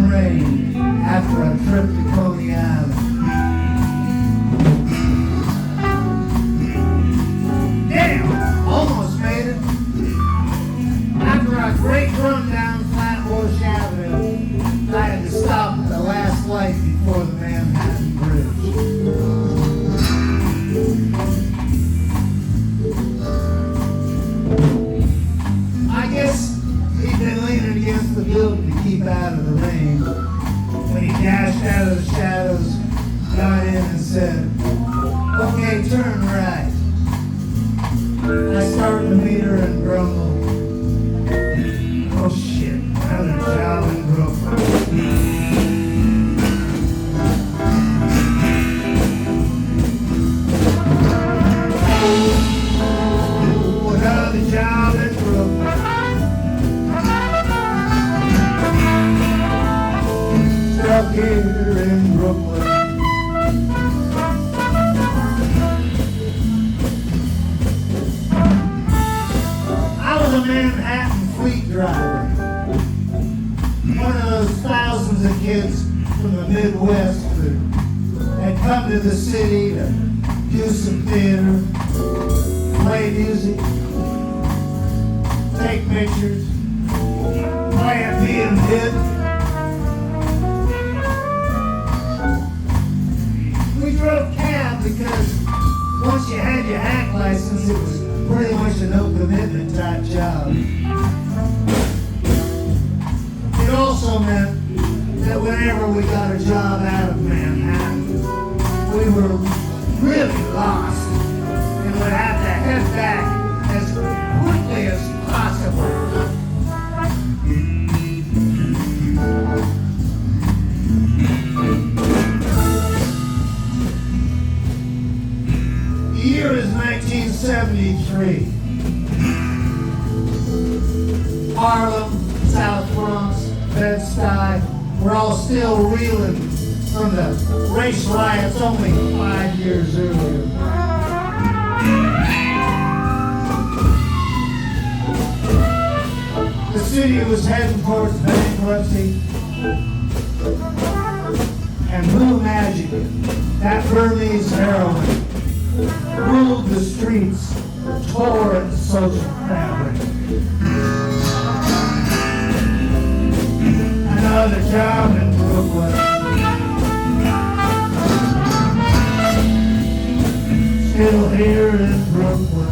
rain after a trip to Coney Island. Damn, almost made it. After a great run down Flatbush Avenue, I had to stop at the last light before the Manhattan Bridge. I guess he'd been leaning against the building to keep out of the rain when he dashed out of the shadows, got in and said, "Okay, turn right." I started the meter and grumbled, "Oh shit, another job in Brooklyn." Another job in Brooklyn. Stuck here in Brooklyn. I was a Manhattan fleet driver. One of those thousands of kids from the Midwest that had come to the city to do some theater, play music, take pictures, play a being hit. We drove cab because once you had your hack license, it was pretty much a no-commitment type job. It also meant that whenever we got a job out of Manhattan, we were really lost and would have to head back as quickly as possible. The year is 1973. Harlem, South Bronx, Bed-Stuy, we're all still reeling from the race riots only 5 years earlier. The city was heading towards bankruptcy, and Blue Magic, that Burmese heroin, ruled the streets, tore at the social fabric. Another job in Brooklyn. Still here in Brooklyn.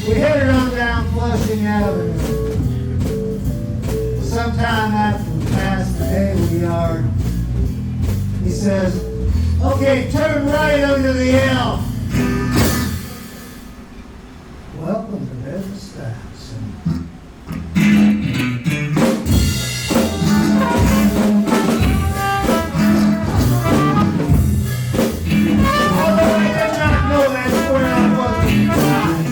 We headed on down Flushing Avenue. Sometime after we passed the Haley Yard, he says, "Okay, turn right under the L." Welcome to Bed-Stuy. Although I did not know that's where I was at the time,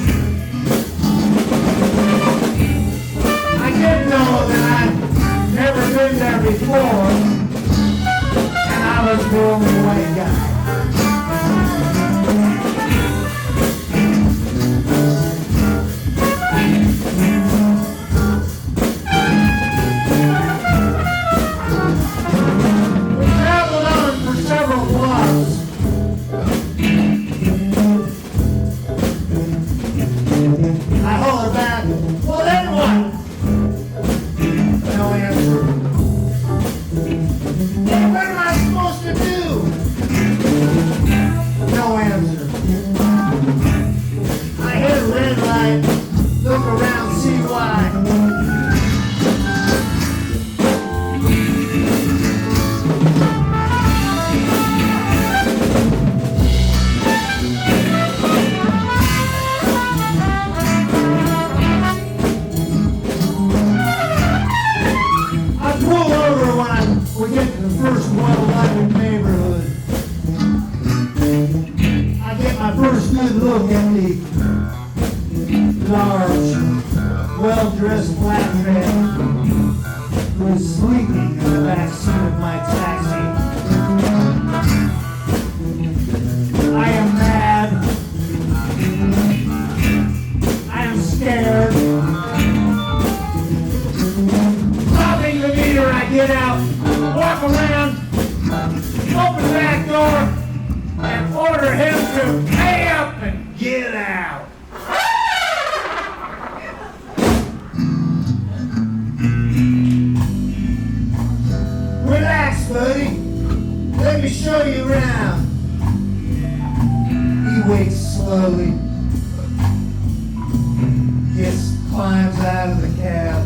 I did know that I'd never been there before, and I was the only white guy. We traveled on for several blocks. I hollered back, "Well, then what?" No answer. "Then what am I supposed to do?" No answer. I hit a red light, look around, see why. I pull over when we get to the first well-lighted neighborhood. I get my first good look at the large, well-dressed black man who was sleeping in the back seat of my taxi. I am mad. I am scared. Stopping the meter, I get out, walk around, open the back door, and order him to pay up and get out. Relax, buddy. Let me show you around. He waits slowly. Climbs out of the cab.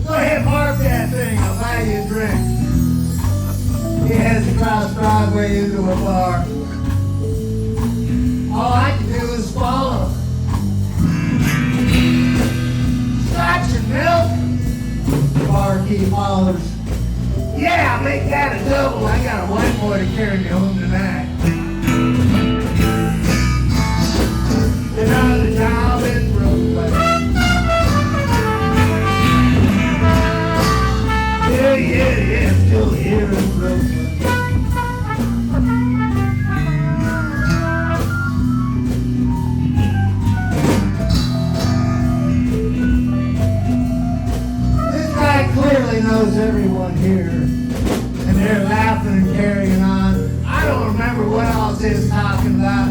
Go ahead, park that thing. I'll buy you a drink. He heads across Broadway into a bar. All I can do is follow. Scotch and milk? The barkeep hollers. Yeah, make that a double. I got a white boy to carry me home tonight. Another job in Brooklyn. Yeah, still here in Brooklyn. This guy clearly knows everyone here, and they're laughing and carrying on. I don't remember what else he was talking about.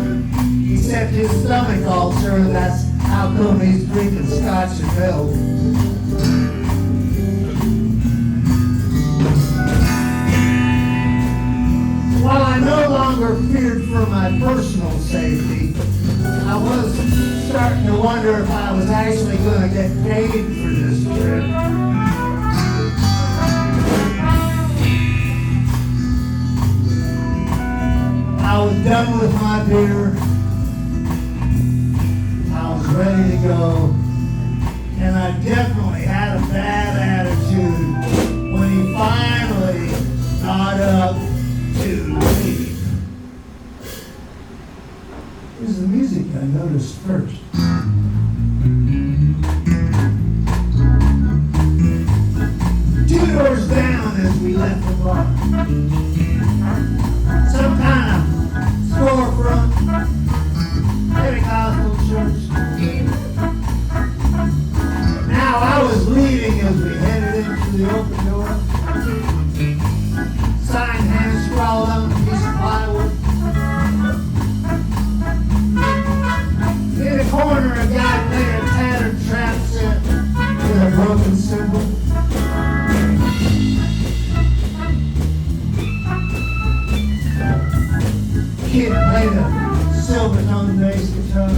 Except his stomach ulcer, and that's how come he's drinking scotch and milk. While I no longer feared for my personal safety, I was starting to wonder if I was actually going to get paid for this trip. I was done with my beer. Ready to go, and I definitely had a bad attitude when he finally got up to leave. It was the music I noticed first. Two doors down as we left the bar. Some kind of storefront. Pentecostal church. Now I was leaving as we headed into the open door. Sign hand scrawled on a piece of plywood. In the corner, a guy played a tattered trap set with a broken cymbal. Kid played a silver-toned bass guitar.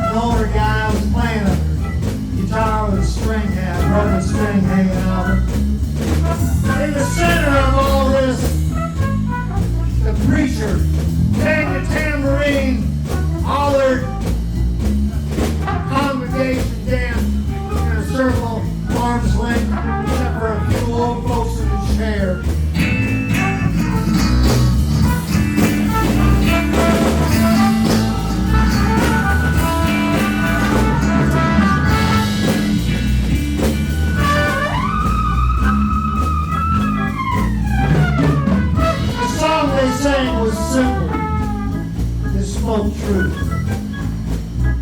The older guy was playing a guitar with a string rubber string hanging out. In the center of all this, the preacher, playing the tambourine, hollered, congregation danced in a circle, arm's length, except for a few old folks in the chair. Was simple. This spoke truth.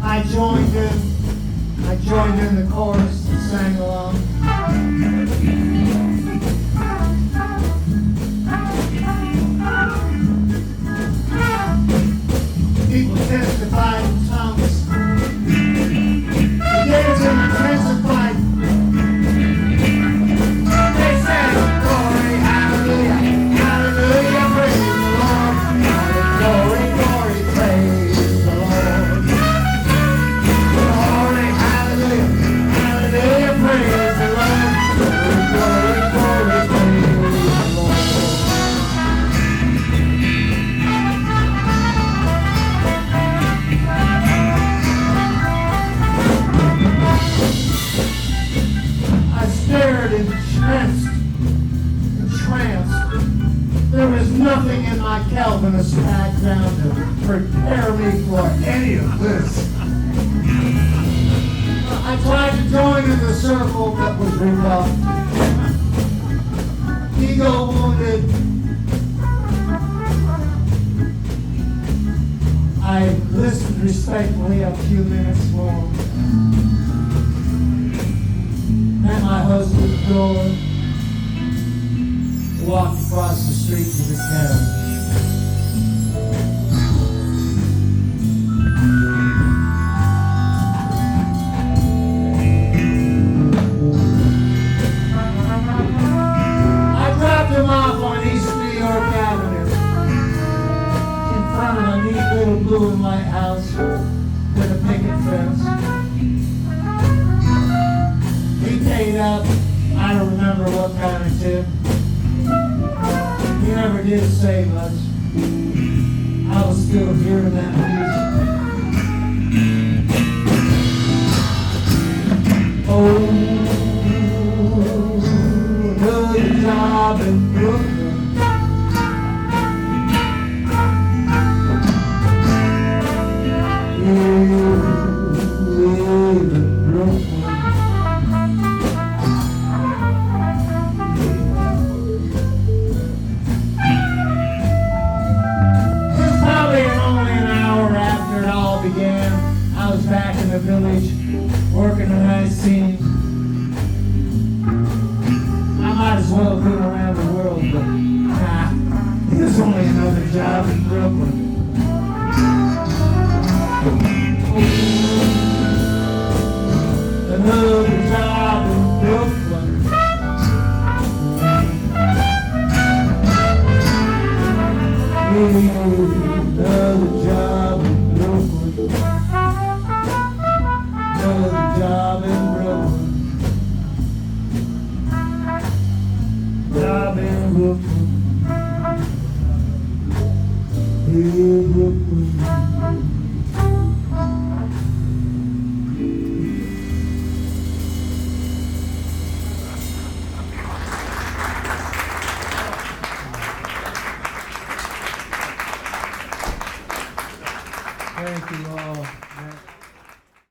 I joined in the chorus and sang along. People testified in tongues. The days intensified. They sang glory, hallelujah, hallelujah, praise. Glory, glory, praise the Lord. Glory, hallelujah, hallelujah, praise the Lord. Glory, glory, praise the Lord. I stared entranced. There was nothing in my Calvinist background to prepare me for any of this. joining the circle that was rebuffed. Ego wounded. I listened respectfully a few minutes more. Met my husband's door. Walked across the street to the cabin. Blue and white house with a picket fence. He paid up, I don't remember what kind of tip. He never did say much. I was still hearing that music. Oh, another job in Brooklyn. Village, working a nice scene. I might as well have been around the world, but nah, it was only another job in Brooklyn. Another job in Brooklyn. Another job in Brooklyn. Another job in Brooklyn. Job in Brooklyn. In Brooklyn.